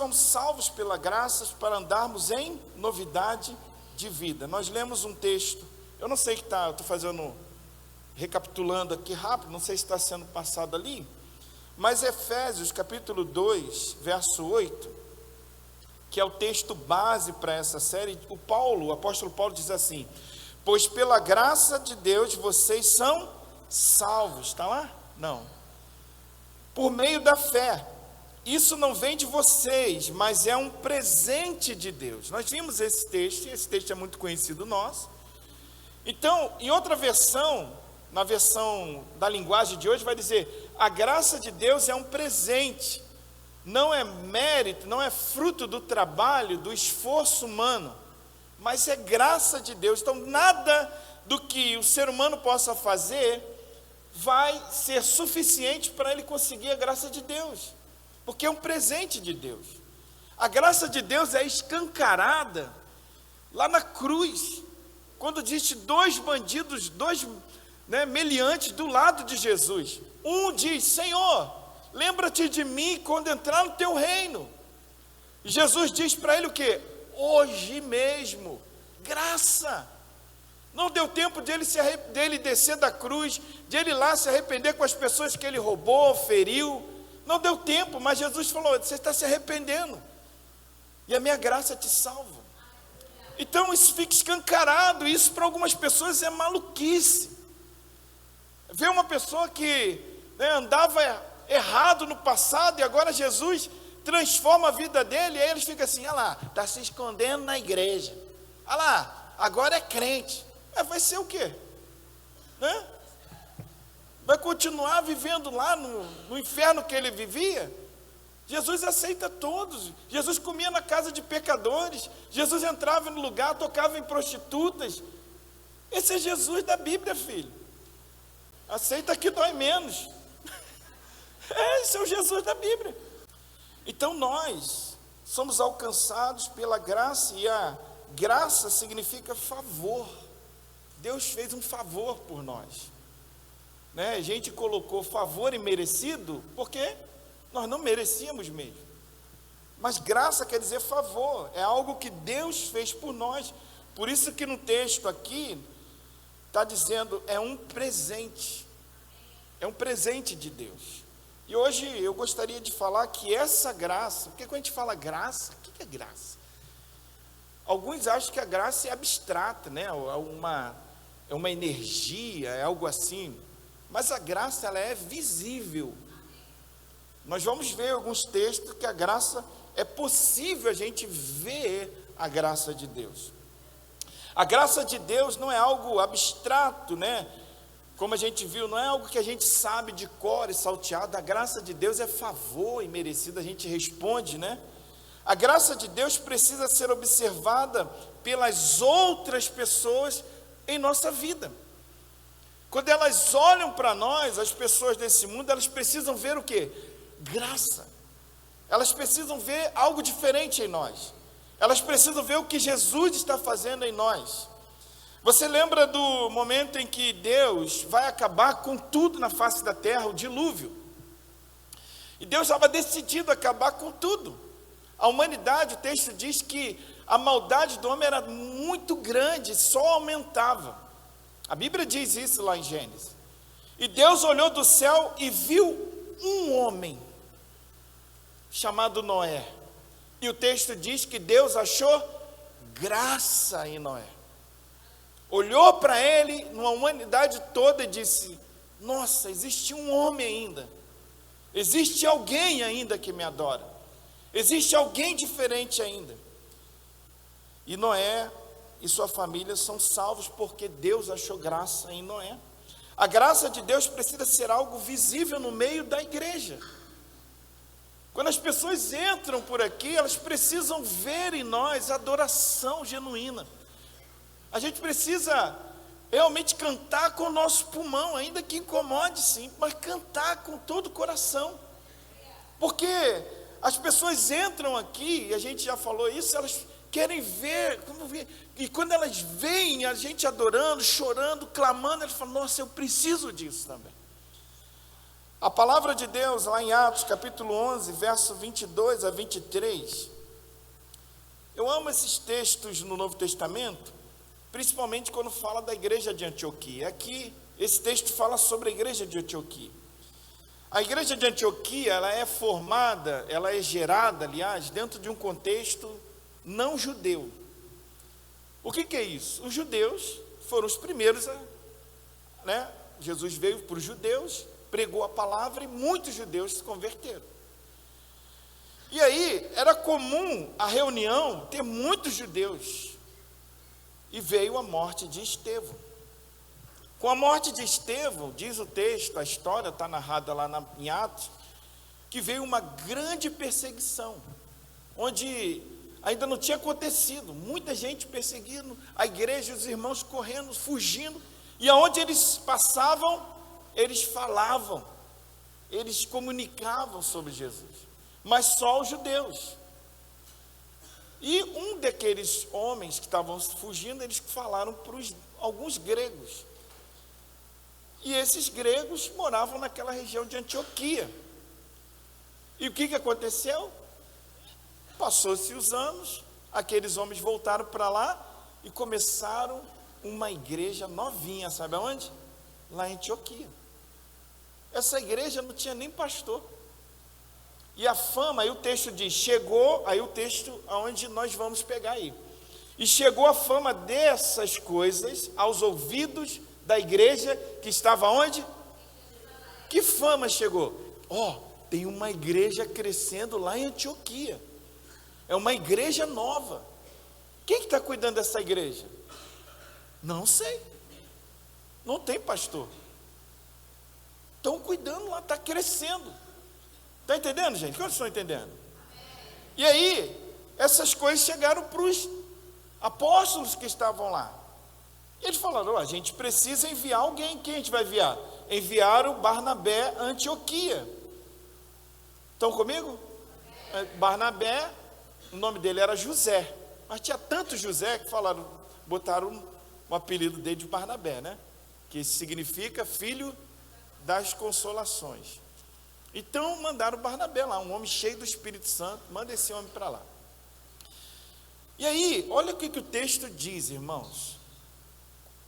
fomos salvos pela graça para andarmos em novidade de vida. Nós lemos um texto, eu não sei que está, eu estou recapitulando aqui rápido, não sei se está sendo passado ali, mas Efésios capítulo 2, verso 8, que é o texto base para essa série, o apóstolo Paulo diz assim: pois pela graça de Deus vocês são salvos. Está lá? Não. Por meio da fé. Isso não vem de vocês, mas é um presente de Deus. Nós vimos esse texto é muito conhecido nosso. Então, em outra versão, na versão da linguagem de hoje, vai dizer: a graça de Deus é um presente. Não é mérito, não é fruto do trabalho, do esforço humano, mas é graça de Deus. Então, nada do que o ser humano possa fazer vai ser suficiente para ele conseguir a graça de Deus, porque é um presente de Deus. A graça de Deus é escancarada lá na cruz, quando existe dois bandidos, meliantes do lado de Jesus. Um diz: Senhor, lembra-te de mim quando entrar no teu reino. E Jesus diz para ele o quê? Hoje mesmo. Graça. Não deu tempo dele descer da cruz, de ele ir lá se arrepender com as pessoas que ele roubou, feriu. Não deu tempo, mas Jesus falou: você está se arrependendo, e a minha graça te salva. Então isso fica escancarado. Isso para algumas pessoas é maluquice. Ver uma pessoa que andava errado no passado, e agora Jesus transforma a vida dele, e aí eles ficam assim: olha lá, está se escondendo na igreja, olha lá, agora é crente. Vai ser o quê? Vai continuar vivendo lá no inferno que ele vivia? Jesus aceita todos. Jesus comia na casa de pecadores, Jesus entrava no lugar, tocava em prostitutas. Esse é Jesus da Bíblia, filho. Aceita que dói menos. Esse é o Jesus da Bíblia. Então nós somos alcançados pela graça, e a graça significa favor. Deus fez um favor por nós. A gente colocou favor imerecido porque nós não merecíamos mesmo. Mas graça quer dizer favor, é algo que Deus fez por nós. Por isso que no texto aqui está dizendo, é um presente. É um presente de Deus. E hoje eu gostaria de falar que essa graça, porque quando a gente fala graça, o que é graça? Alguns acham que a graça é abstrata, é uma energia, é algo assim. Mas a graça, ela é visível. Nós vamos ver alguns textos que a graça, é possível a gente ver a graça de Deus. A graça de Deus não é algo abstrato, como a gente viu, não é algo que a gente sabe de cor e salteado. A graça de Deus é favor imerecido, a gente responde, A graça de Deus precisa ser observada pelas outras pessoas em nossa vida. Quando elas olham para nós, as pessoas desse mundo, elas precisam ver o quê? Graça. Elas precisam ver algo diferente em nós. Elas precisam ver o que Jesus está fazendo em nós. Você lembra do momento em que Deus vai acabar com tudo na face da terra, o dilúvio? E Deus estava decidido a acabar com tudo. A humanidade, o texto diz que a maldade do homem era muito grande, só aumentava. A Bíblia diz isso lá em Gênesis. E Deus olhou do céu e viu um homem chamado Noé. E o texto diz que Deus achou graça em Noé. Olhou para ele, numa humanidade toda, e disse: nossa, existe um homem ainda. Existe alguém ainda que me adora. Existe alguém diferente ainda. E Noé e sua família são salvos porque Deus achou graça em Noé. A graça de Deus precisa ser algo visível no meio da igreja. Quando as pessoas entram por aqui, elas precisam ver em nós adoração genuína. A gente precisa realmente cantar com o nosso pulmão, ainda que incomode sim, mas cantar com todo o coração. Porque as pessoas entram aqui, e a gente já falou isso, elas querem ver, e quando elas veem a gente adorando, chorando, clamando, elas falam: nossa, eu preciso disso também. A palavra de Deus, lá em Atos, capítulo 11, verso 22 a 23. Eu amo esses textos no Novo Testamento, principalmente quando fala da igreja de Antioquia. Aqui, esse texto fala sobre a igreja de Antioquia. A igreja de Antioquia, ela é formada, ela é gerada, aliás, dentro de um contexto não judeu. O que é isso? Os judeus foram os primeiros, Jesus veio para os judeus, pregou a palavra e muitos judeus se converteram. E aí, era comum a reunião ter muitos judeus. E veio a morte de Estevão. Com a morte de Estevão, diz o texto, a história está narrada lá em Atos, que veio uma grande perseguição, onde ainda não tinha acontecido, muita gente perseguindo a igreja, os irmãos correndo, fugindo, e aonde eles passavam, eles falavam, eles comunicavam sobre Jesus, mas só os judeus. E um daqueles homens que estavam fugindo, eles falaram para alguns gregos. E esses gregos moravam naquela região de Antioquia. E o que aconteceu? Passou-se os anos, aqueles homens voltaram para lá e começaram uma igreja novinha, sabe aonde? Lá em Antioquia. Essa igreja não tinha nem pastor. E a fama, aí o texto diz, chegou, aí o texto aonde nós vamos pegar aí. E chegou a fama dessas coisas aos ouvidos da igreja que estava onde? Que fama chegou? Tem uma igreja crescendo lá em Antioquia. É uma igreja nova. Quem está cuidando dessa igreja? Não sei. Não tem pastor. Estão cuidando lá, está crescendo. Está entendendo, gente? Quantos estão entendendo? E aí, essas coisas chegaram para os apóstolos que estavam lá. E eles falaram, a gente precisa enviar alguém. Quem a gente vai enviar? Enviaram Barnabé a Antioquia. Estão comigo? Barnabé, o nome dele era José. Mas tinha tanto José que botaram o apelido dele de Barnabé, né? Que significa filho das consolações. Então mandaram Barnabé lá, um homem cheio do Espírito Santo, manda esse homem para lá. E aí, olha o que o texto diz, irmãos.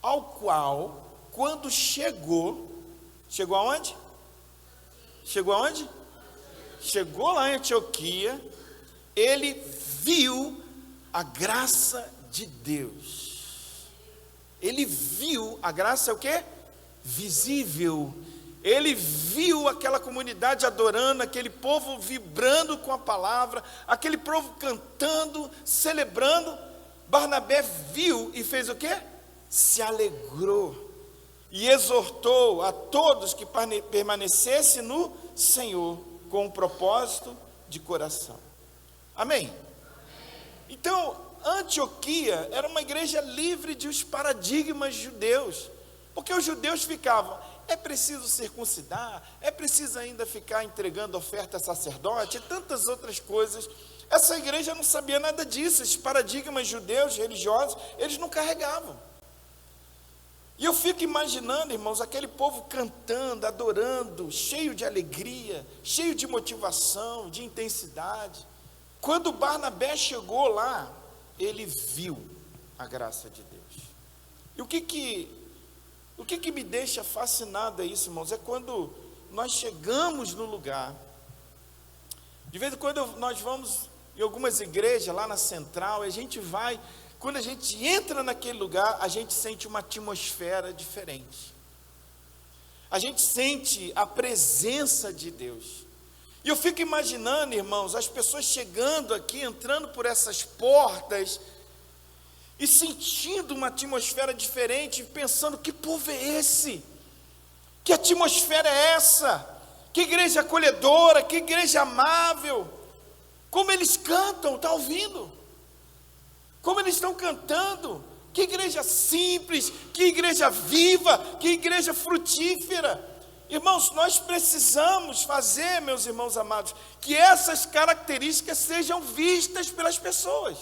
Ao qual, quando chegou aonde? Chegou aonde? Chegou lá em Antioquia, ele viu a graça de Deus. Ele viu, a graça é o quê? Visível. Ele viu aquela comunidade adorando, aquele povo vibrando com a palavra, aquele povo cantando, celebrando. Barnabé viu e fez o quê? Se alegrou e exortou a todos que permanecessem no Senhor com um propósito de coração. Amém? Então, Antioquia era uma igreja livre dos paradigmas judeus, porque os judeus ficavam, é preciso circuncidar, é preciso ainda ficar entregando oferta a sacerdote e tantas outras coisas. Essa igreja não sabia nada disso, esses paradigmas judeus, religiosos, eles não carregavam. E eu fico imaginando, irmãos, aquele povo cantando, adorando, cheio de alegria, cheio de motivação, de intensidade. Quando Barnabé chegou lá, ele viu a graça de Deus. E o que me deixa fascinado é isso, irmãos, é quando nós chegamos no lugar. De vez em quando nós vamos em algumas igrejas lá na Central, e a gente vai. Quando a gente entra naquele lugar, a gente sente uma atmosfera diferente. A gente sente a presença de Deus. E eu fico imaginando, irmãos, as pessoas chegando aqui, entrando por essas portas e sentindo uma atmosfera diferente, pensando, que povo é esse? Que atmosfera é essa? Que igreja acolhedora, que igreja amável. Como eles cantam, está ouvindo? Como eles estão cantando, que igreja simples, que igreja viva, que igreja frutífera. Irmãos, nós precisamos fazer, meus irmãos amados, que essas características sejam vistas pelas pessoas.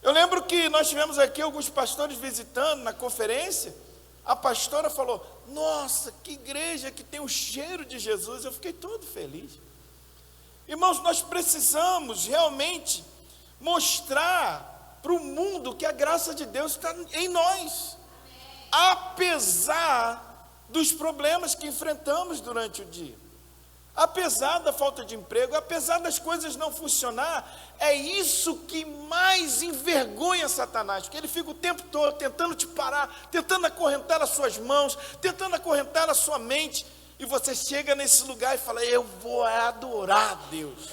Eu lembro que nós tivemos aqui alguns pastores visitando na conferência, a pastora falou: nossa, que igreja que tem o cheiro de Jesus. Eu fiquei todo feliz. Irmãos, nós precisamos realmente mostrar para o mundo que a graça de Deus está em nós, apesar dos problemas que enfrentamos durante o dia, apesar da falta de emprego, apesar das coisas não funcionar. É isso que mais envergonha Satanás, porque ele fica o tempo todo tentando te parar, tentando acorrentar as suas mãos, tentando acorrentar a sua mente, e você chega nesse lugar e fala: eu vou adorar a Deus.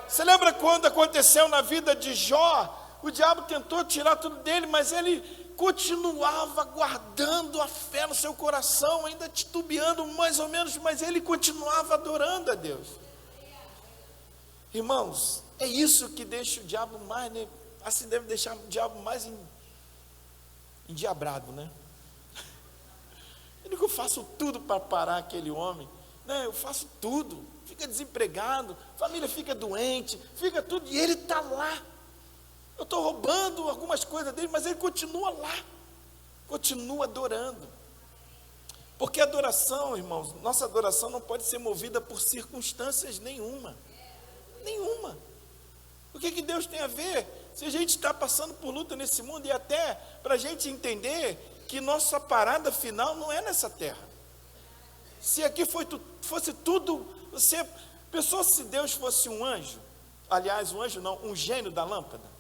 Você lembra quando aconteceu na vida de Jó? O diabo tentou tirar tudo dele, mas ele continuava guardando a fé no seu coração, ainda titubeando mais ou menos, mas ele continuava adorando a Deus. Irmãos, é isso que deixa o diabo mais, né? Assim deve deixar o diabo mais endiabrado, né? Ele diz: eu faço tudo para parar aquele homem, né? Eu faço tudo, fica desempregado, família fica doente, fica tudo, e ele está lá. Eu estou roubando algumas coisas dele, mas ele continua lá, continua adorando. Porque adoração, irmãos, nossa adoração não pode ser movida por circunstâncias nenhuma. O que Deus tem a ver? Se a gente está passando por luta nesse mundo, e até para a gente entender que nossa parada final não é nessa terra. Se aqui fosse tudo, você pensou se Deus fosse um anjo? Aliás, um anjo não, um gênio da lâmpada.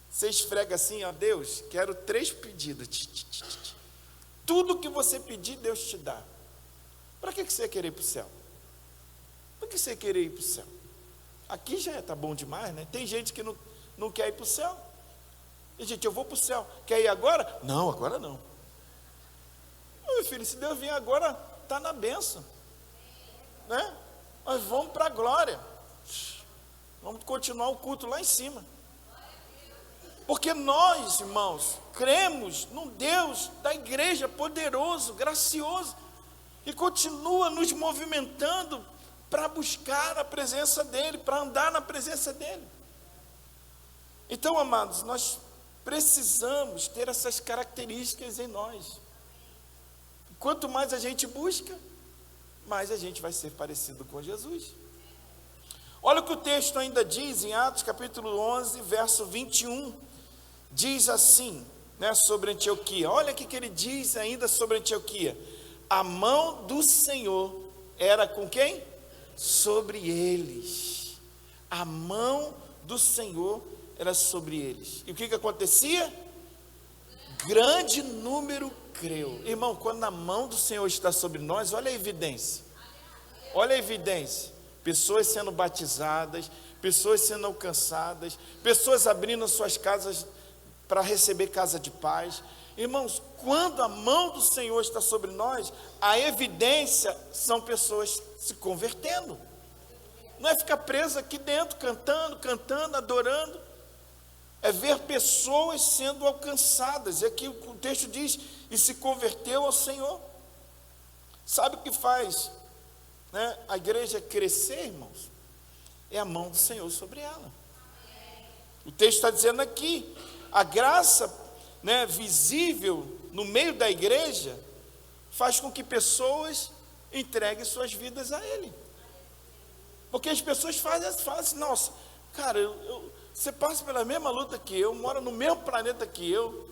Você esfrega assim: ó Deus, quero 3 pedidos. Tudo que você pedir, Deus te dá. Para que você ia querer ir para o céu? Para que você ia querer ir para o céu? Aqui já está bom demais, né? Tem gente que não quer ir para o céu. E gente, eu vou para o céu. Quer ir agora? Não, agora não. Meu filho, se Deus vier agora, está na bênção, né? Nós vamos para a glória. Vamos continuar o culto lá em cima. Porque nós, irmãos, cremos num Deus da igreja poderoso, gracioso, que continua nos movimentando para buscar a presença dEle, para andar na presença dEle. Então, amados, nós precisamos ter essas características em nós. Quanto mais a gente busca, mais a gente vai ser parecido com Jesus. Olha o que o texto ainda diz em Atos capítulo 11, verso 21. Diz assim, né, sobre Antioquia. Olha o que ele diz ainda sobre Antioquia: a mão do Senhor era com quem? Sobre eles. A mão do Senhor era sobre eles. E o que acontecia? Grande número creu. Irmão, quando a mão do Senhor está sobre nós, olha a evidência. Olha a evidência. Pessoas sendo batizadas, pessoas sendo alcançadas, pessoas abrindo suas casas para receber casa de paz. Irmãos, quando a mão do Senhor está sobre nós, a evidência são pessoas se convertendo. Não é ficar preso aqui dentro, cantando, adorando. É ver pessoas sendo alcançadas. E aqui o texto diz: e se converteu ao Senhor. Sabe o que faz, né, a igreja crescer, irmãos? É a mão do Senhor sobre ela. O texto está dizendo aqui: a graça, né, visível no meio da igreja faz com que pessoas entreguem suas vidas a Ele. Porque as pessoas falam assim: nossa, cara, você passa pela mesma luta que eu, mora no mesmo planeta que eu,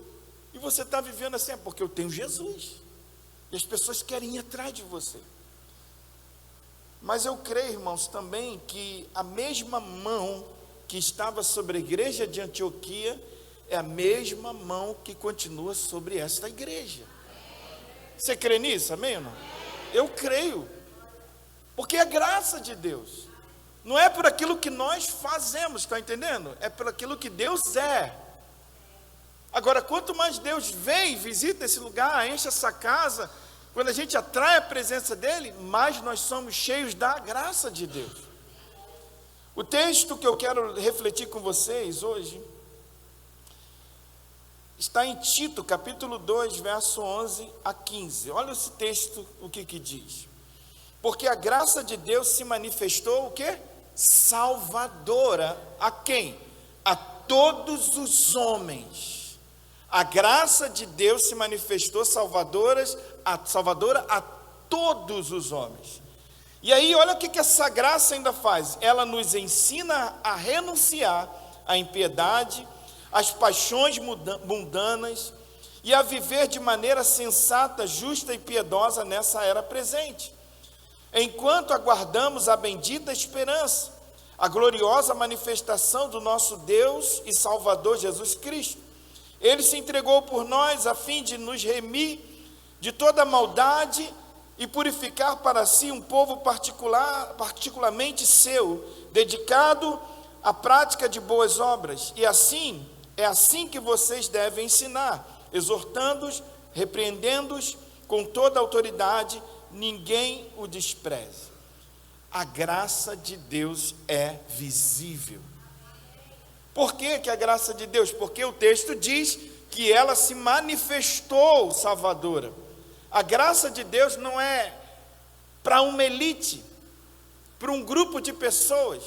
e você está vivendo assim. É porque eu tenho Jesus, e as pessoas querem ir atrás de você. Mas eu creio, irmãos, também que a mesma mão que estava sobre a igreja de Antioquia é a mesma mão que continua sobre esta igreja. Você crê nisso, amém ou não? Eu creio, porque é graça de Deus. Não é por aquilo que nós fazemos, está entendendo? É por aquilo que Deus é. Agora, quanto mais Deus vem, visita esse lugar, enche essa casa, quando a gente atrai a presença dEle, mais nós somos cheios da graça de Deus. O texto que eu quero refletir com vocês hoje está em Tito, capítulo 2, verso 11 a 15. Olha esse texto, o que diz. Porque a graça de Deus se manifestou, o quê? Salvadora a quem? A todos os homens. A graça de Deus se manifestou salvadora a todos os homens. E aí, olha o que essa graça ainda faz. Ela nos ensina a renunciar à impiedade, às paixões mundanas e a viver de maneira sensata, justa e piedosa nessa era presente, enquanto aguardamos a bendita esperança, a gloriosa manifestação do nosso Deus e Salvador Jesus Cristo. Ele se entregou por nós a fim de nos remir de toda maldade e purificar para si um povo particularmente seu, dedicado à prática de boas obras. E assim, é assim que vocês devem ensinar, exortando-os, repreendendo-os com toda autoridade, ninguém o despreze. A graça de Deus é visível. Por que a graça de Deus? Porque o texto diz que ela se manifestou salvadora. A graça de Deus não é para uma elite, para um grupo de pessoas,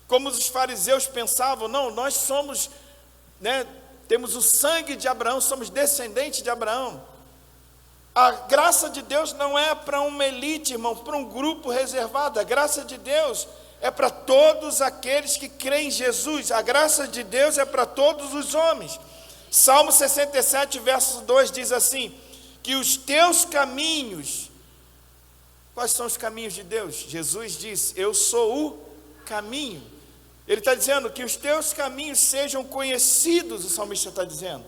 como os fariseus pensavam. Não, nós somos, temos o sangue de Abraão, somos descendentes de Abraão. A graça de Deus não é para uma elite, irmão, para um grupo reservado. A graça de Deus é para todos aqueles que creem em Jesus. A graça de Deus é para todos os homens. Salmo 67, verso 2 diz assim: que os teus caminhos, quais são os caminhos de Deus? Jesus disse: eu sou o caminho. Ele está dizendo que os teus caminhos sejam conhecidos, o salmista está dizendo,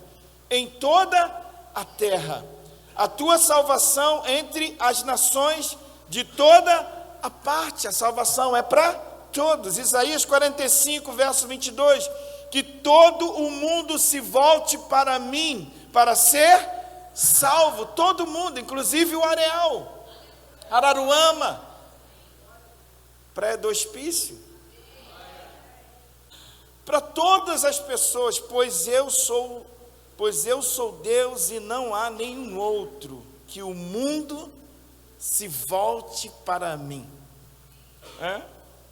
em toda a terra. A tua salvação entre as nações de toda a parte. A salvação é para todos. Isaías 45, verso 22, que todo o mundo se volte para mim, para ser salvo. Todo mundo, inclusive o Areal, Araruama, Praia do Hospício. Para todas as pessoas, pois eu sou Deus e não há nenhum outro, que o mundo se volte para mim.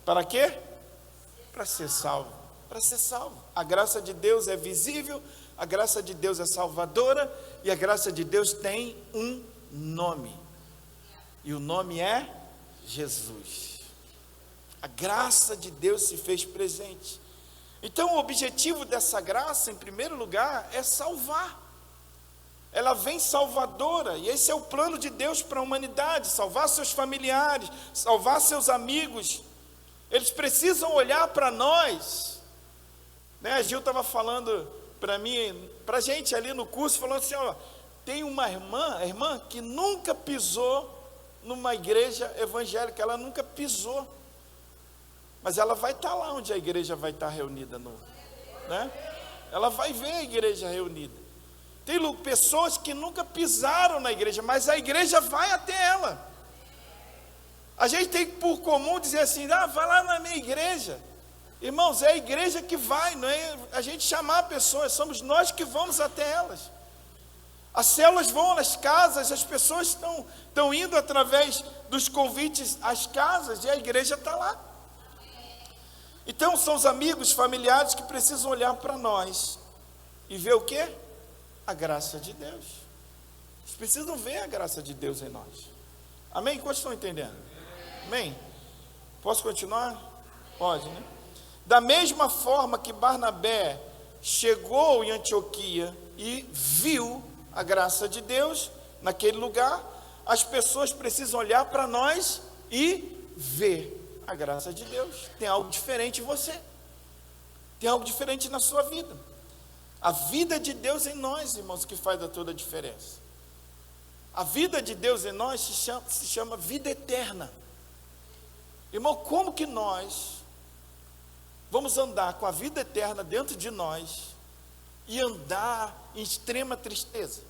Para quê? Para ser salvo. Para ser salvo. A graça de Deus é visível, a graça de Deus é salvadora, e a graça de Deus tem um nome. E o nome é Jesus. A graça de Deus se fez presente. Então, o objetivo dessa graça, em primeiro lugar, é salvar. Ela vem salvadora, e esse é o plano de Deus para a humanidade: salvar seus familiares, salvar seus amigos. Eles precisam olhar para nós. A Gil estava falando para mim, para a gente ali no curso, falando assim: tem uma irmã que nunca pisou numa igreja evangélica, ela nunca pisou. Mas ela vai estar lá onde a igreja vai estar reunida, ela vai ver a igreja reunida. Tem pessoas que nunca pisaram na igreja, mas a igreja vai até ela. A gente tem por comum dizer assim: vai lá na minha igreja. Irmãos, é a igreja que vai, não é a gente chamar pessoas, somos nós que vamos até elas. As células vão nas casas, as pessoas estão indo através dos convites às casas, e a igreja está lá. Então são os amigos, familiares que precisam olhar para nós e ver o quê? A graça de Deus. Eles precisam ver a graça de Deus em nós. Amém? Quantos estão entendendo? Amém? Posso continuar? Pode, né? Da mesma forma que Barnabé chegou em Antioquia e viu a graça de Deus naquele lugar, as pessoas precisam olhar para nós e ver a graça de Deus. Tem algo diferente em você, tem algo diferente na sua vida. A vida de Deus em nós, irmãos, que faz toda a diferença. A vida de Deus em nós se chama vida eterna. Irmão, como que nós vamos andar com a vida eterna dentro de nós e andar em extrema tristeza?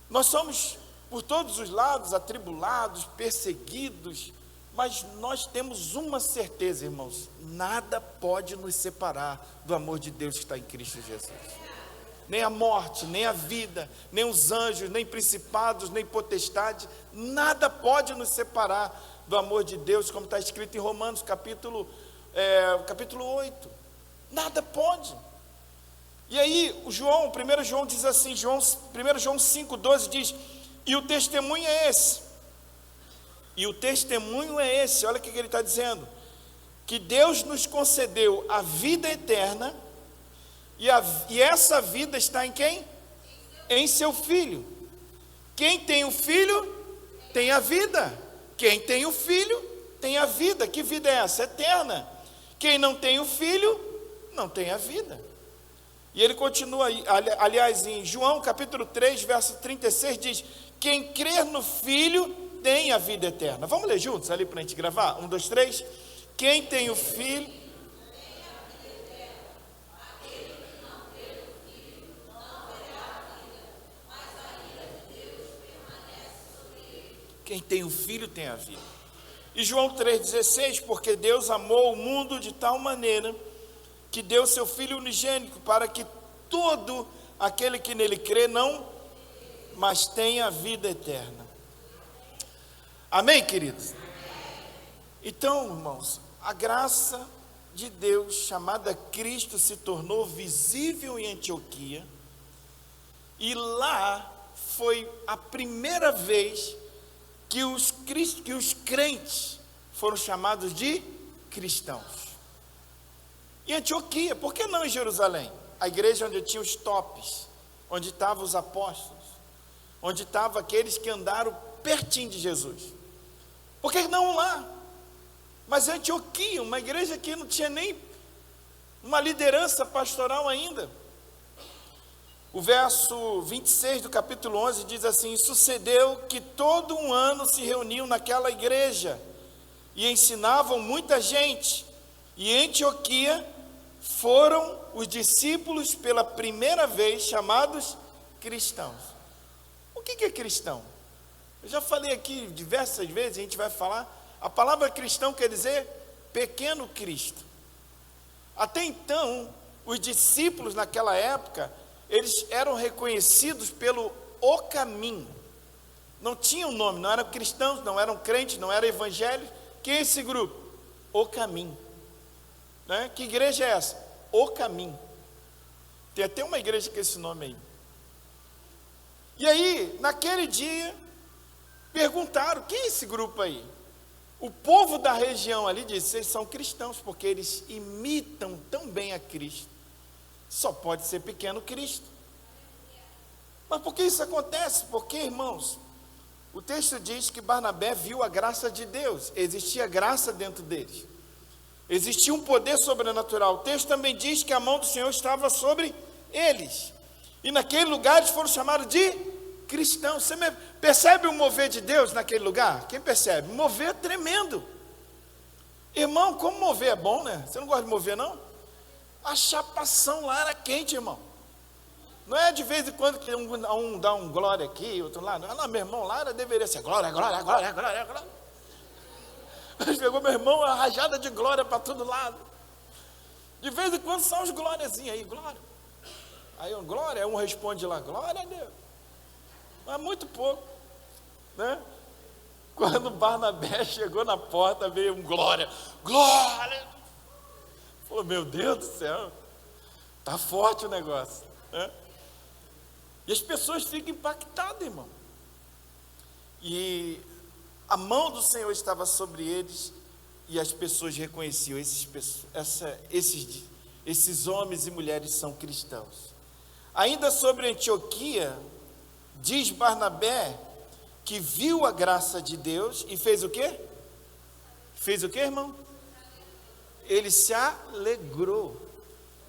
Nós somos por todos os lados atribulados, perseguidos, mas nós temos uma certeza, irmãos: nada pode nos separar do amor de Deus que está em Cristo Jesus. Nem a morte, nem a vida, nem os anjos, nem principados, nem potestades, nada pode nos separar do amor de Deus, como está escrito em Romanos capítulo 8. Nada pode. E aí, o João, 1 João diz assim, 1 João 5,12 diz, e o testemunho é esse. E o testemunho é esse, olha o que ele está dizendo. Que Deus nos concedeu a vida eterna, e essa vida está em quem? Em seu Filho. Quem tem o Filho, tem a vida. Quem tem o Filho, tem a vida. Que vida é essa? Eterna. Quem não tem o Filho, não tem a vida. E ele continua, aliás, em João capítulo 3, verso 36, diz, quem crer no Filho, tem a vida eterna. Vamos ler juntos ali para a gente gravar? 1, 2, 3. Quem tem o Filho... Quem tem o Filho tem a vida. E João 3,16, porque Deus amou o mundo de tal maneira que deu seu Filho unigênito para que todo aquele que nele crê não, mas tenha a vida eterna. Amém, queridos? Então, irmãos, a graça de Deus chamada Cristo se tornou visível em Antioquia, e lá foi a primeira vez que os crentes foram chamados de cristãos. Em Antioquia, por que não em Jerusalém? A igreja onde tinha os tops, onde estavam os apóstolos, onde estavam aqueles que andaram pertinho de Jesus. Por que não lá? Mas em Antioquia, uma igreja que não tinha nem uma liderança pastoral ainda. O verso 26 do capítulo 11 diz assim, sucedeu que todo um ano se reuniam naquela igreja e ensinavam muita gente, e em Antioquia foram os discípulos pela primeira vez chamados cristãos. O que é cristão? Eu já falei aqui diversas vezes, a gente vai falar, a palavra cristão quer dizer pequeno Cristo. Até então, os discípulos naquela época, eles eram reconhecidos pelo O Caminho. Não tinham nome, não eram cristãos, não eram crentes, não eram evangélicos. Quem é esse grupo? O Caminho. Né? Que igreja é essa? O Caminho. Tem até uma igreja com esse nome aí. E aí, naquele dia, perguntaram, quem é esse grupo aí? O povo da região ali disse, eles são cristãos, porque eles imitam tão bem a Cristo. Só pode ser pequeno Cristo. Mas por que isso acontece? Porque, irmãos, o texto diz que Barnabé viu a graça de Deus. Existia graça dentro deles. Existia um poder sobrenatural. O texto também diz que a mão do Senhor estava sobre eles. E naquele lugar eles foram chamados de cristãos. Você percebe o mover de Deus naquele lugar? Quem percebe? Mover tremendo. Irmão, como mover é bom, né? Você não gosta de mover, não? A chapação lá era quente, irmão. Não é de vez em quando que um dá um glória aqui, outro lá. Não, meu irmão, lá deveria ser glória, glória, glória, glória, glória. Ele pegou meu irmão, uma rajada de glória para todo lado. De vez em quando são os glóriazinhos aí, glória. Aí glória, um responde lá, glória a Deus. Mas muito pouco, né? Quando Barnabé chegou na porta, veio um glória, glória. Falou, meu Deus do céu, está forte o negócio, né? E as pessoas ficam impactadas, irmão. E a mão do Senhor estava sobre eles, e as pessoas reconheciam, esses homens e mulheres são cristãos. Ainda sobre Antioquia, diz Barnabé, que viu a graça de Deus, e fez o quê? Fez o quê, irmão? Ele se alegrou.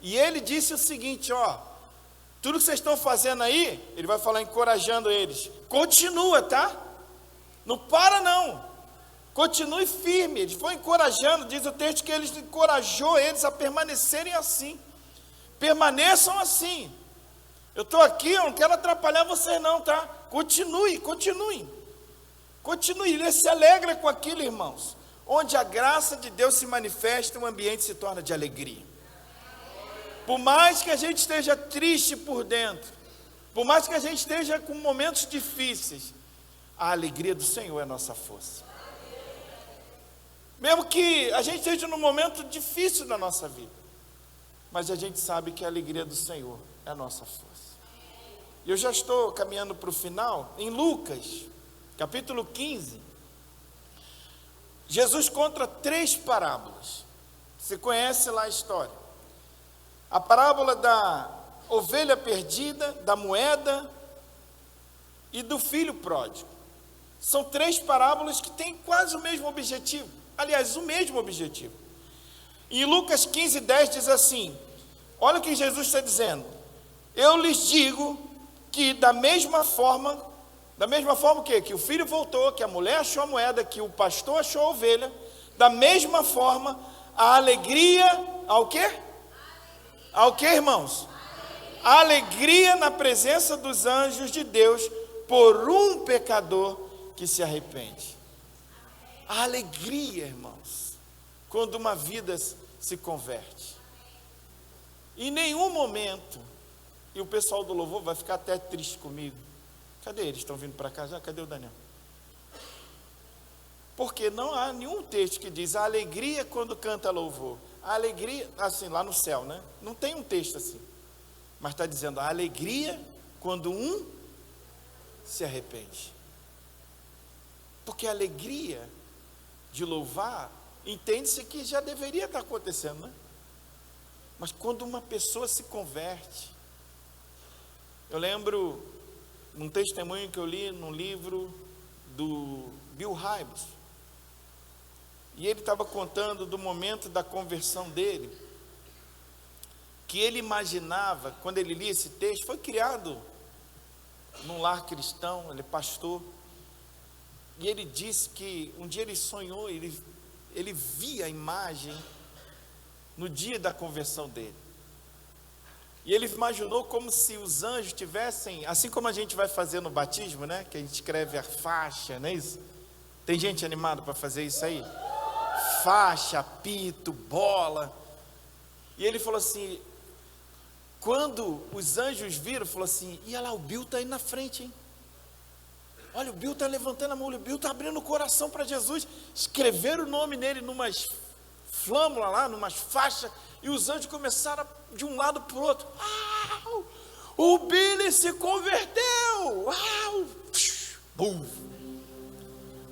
E ele disse o seguinte, ó, tudo que vocês estão fazendo aí, ele vai falar encorajando eles, continua, tá? Não para não, continue firme. Ele foi encorajando, diz o texto que ele encorajou eles a permanecerem assim. Permaneçam assim. Eu estou aqui, eu não quero atrapalhar vocês não, tá? Continue. Ele se alegra com aquilo, irmãos. Onde a graça de Deus se manifesta, o ambiente se torna de alegria. Por mais que a gente esteja triste por dentro, por mais que a gente esteja com momentos difíceis, a alegria do Senhor é a nossa força. Mesmo que a gente esteja num momento difícil da nossa vida, mas a gente sabe que a alegria do Senhor é a nossa força. E eu já estou caminhando para o final. Em Lucas, capítulo 15, Jesus conta 3 parábolas. Você conhece lá a história. A parábola da ovelha perdida, da moeda e do filho pródigo. São 3 parábolas que têm quase o mesmo objetivo. Aliás, o mesmo objetivo. Em Lucas 15:10 diz assim: olha o que Jesus está dizendo. Eu lhes digo que da mesma forma o quê? Que o filho voltou, que a mulher achou a moeda, que o pastor achou a ovelha, da mesma forma, a alegria, ao quê? Ao quê, irmãos? A alegria na presença dos anjos de Deus por um pecador que se arrepende. A alegria, irmãos, quando uma vida se converte. Em nenhum momento, e o pessoal do louvor vai ficar até triste comigo. Cadê eles? Estão vindo para cá já? Cadê o Daniel? Porque não há nenhum texto que diz a alegria quando canta louvor. A alegria, assim, lá no céu, né? Não tem um texto assim. Mas está dizendo a alegria quando um se arrepende. Porque a alegria de louvar, entende-se que já deveria estar acontecendo, né? Mas quando uma pessoa se converte, eu lembro um testemunho que eu li num livro do Bill Hybels, e ele estava contando do momento da conversão dele, que ele imaginava, quando ele lia esse texto, foi criado num lar cristão, ele é pastor, e ele disse que um dia ele sonhou, ele via a imagem no dia da conversão dele. E ele imaginou como se os anjos tivessem, assim como a gente vai fazer no batismo, né? Que a gente escreve a faixa, não é isso? Tem gente animada para fazer isso aí? Faixa, apito, bola. E ele falou assim, quando os anjos viram, falou assim, e olha lá, o Bill está aí na frente, hein? Olha, o Bill está levantando a mão, o Bill está abrindo o coração para Jesus. Escreveram o nome nele numas flâmulas lá, numas faixas, e os anjos começaram de um lado para o outro. O Billy se converteu!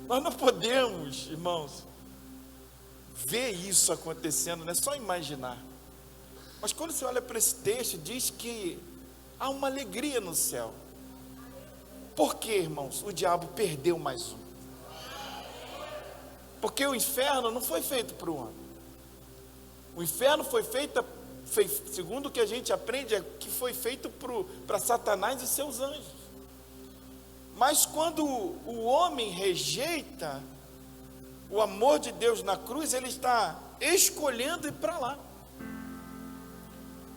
Nós não podemos, irmãos, ver isso acontecendo, não é só imaginar. Mas quando você olha para esse texto, diz que há uma alegria no céu. Por quê, irmãos? O diabo perdeu mais um. Porque o inferno não foi feito para o homem. O inferno foi feito, segundo o que a gente aprende, é que foi feito para Satanás e seus anjos. Mas quando o homem rejeita o amor de Deus na cruz, ele está escolhendo ir para lá.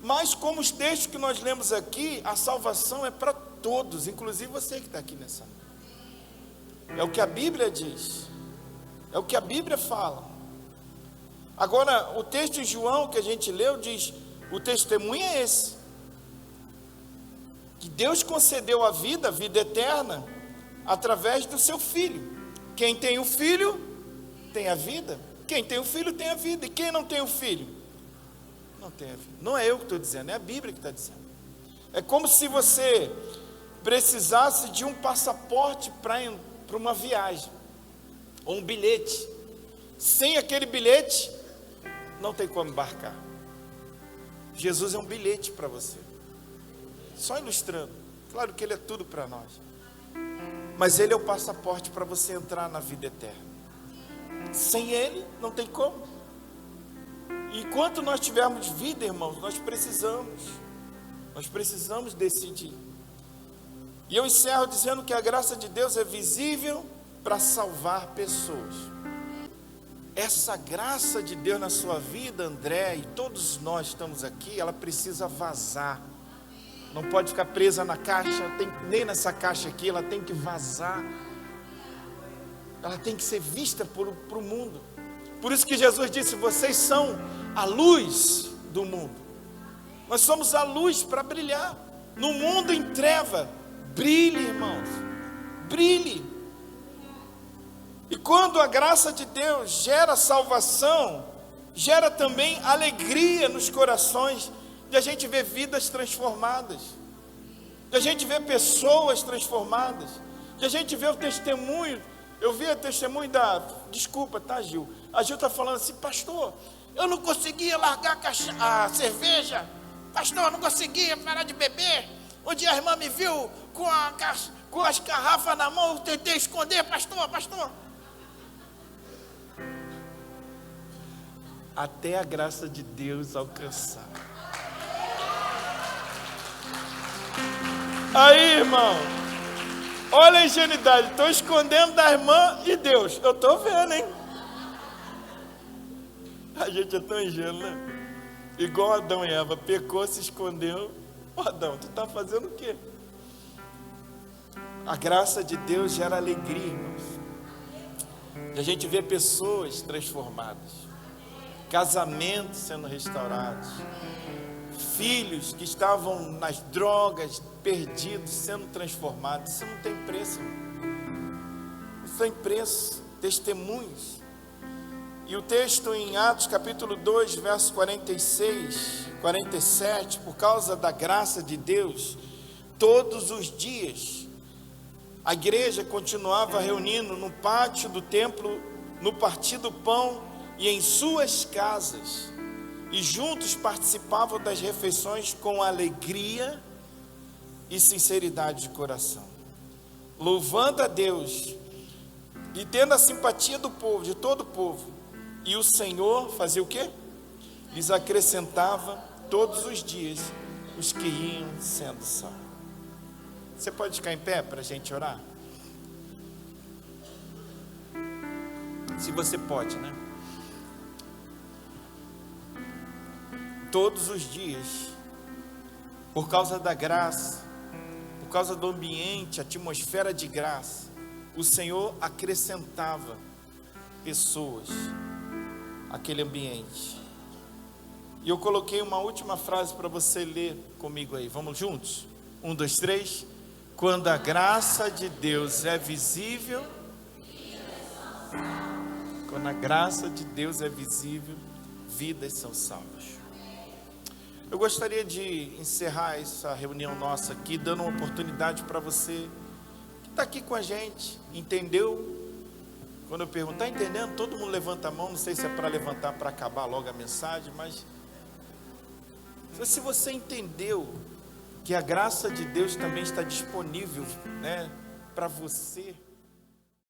Mas como os textos que nós lemos aqui, a salvação é para todos, inclusive você que está aqui nessa noite. É o que a Bíblia diz, é o que a Bíblia fala. Agora, o texto de João que a gente leu diz, o testemunho é esse, que Deus concedeu a vida eterna, através do seu Filho. Quem tem o Filho, tem a vida. Quem tem o Filho, tem a vida. E quem não tem o Filho, não tem a vida. Não é eu que estou dizendo, é a Bíblia que está dizendo. É como se você precisasse de um passaporte para uma viagem, ou um bilhete. Sem aquele bilhete, não tem como embarcar. Jesus é um bilhete para você. Só ilustrando. Claro que Ele é tudo para nós. Mas Ele é o passaporte para você entrar na vida eterna. Sem Ele, não tem como. Enquanto nós tivermos vida, irmãos, nós precisamos decidir. E eu encerro dizendo que a graça de Deus é visível para salvar pessoas. Essa graça de Deus na sua vida, André, e todos nós estamos aqui, ela precisa vazar. Não pode ficar presa na caixa, nem nessa caixa aqui, ela tem que vazar. Ela tem que ser vista para o mundo. Por isso que Jesus disse, vocês são a luz do mundo. Nós somos a luz para brilhar. No mundo em treva, brilhe, irmãos, brilhe. E quando a graça de Deus gera salvação, gera também alegria nos corações, de a gente ver vidas transformadas, de a gente ver pessoas transformadas, de a gente ver o testemunho. Eu vi o testemunho desculpa, tá, Gil? A Gil está falando assim: pastor, eu não conseguia largar a cerveja, pastor, eu não conseguia parar de beber. Um dia a irmã me viu com as garrafas na mão, eu tentei esconder, pastor. Até a graça de Deus alcançar. Aí, irmão, olha a ingenuidade, estou escondendo da irmã e Deus, eu estou vendo, hein? A gente é tão ingênuo, né? Igual Adão e Eva, pecou, se escondeu. Ô Adão, tu está fazendo o quê? A graça de Deus gera alegria, irmãos. E a gente vê pessoas transformadas, casamentos sendo restaurados, filhos que estavam nas drogas, perdidos, sendo transformados. Isso não tem preço. Isso tem preço. Testemunhos. E o texto em Atos capítulo 2, verso 46, 47, por causa da graça de Deus, todos os dias, a igreja continuava reunindo no pátio do templo, no partir do pão e em suas casas, e juntos participavam das refeições com alegria e sinceridade de coração, louvando a Deus e tendo a simpatia do povo, de todo o povo. E o Senhor fazia o quê? Lhes acrescentava todos os dias os que iam sendo salvos. Você pode ficar em pé para a gente orar? Se você pode, né? Todos os dias, por causa da graça, por causa do ambiente, atmosfera de graça, o Senhor acrescentava pessoas àquele ambiente. E eu coloquei uma última frase para você ler comigo aí. Vamos juntos? 1, 2, 3. Quando a graça de Deus é visível, quando a graça de Deus é visível, vidas são salvas. Eu gostaria de encerrar essa reunião nossa aqui, dando uma oportunidade para você que está aqui com a gente, entendeu? Quando eu pergunto, está entendendo? Todo mundo levanta a mão, não sei se é para levantar para acabar logo a mensagem, mas se você entendeu que a graça de Deus também está disponível, né, para você.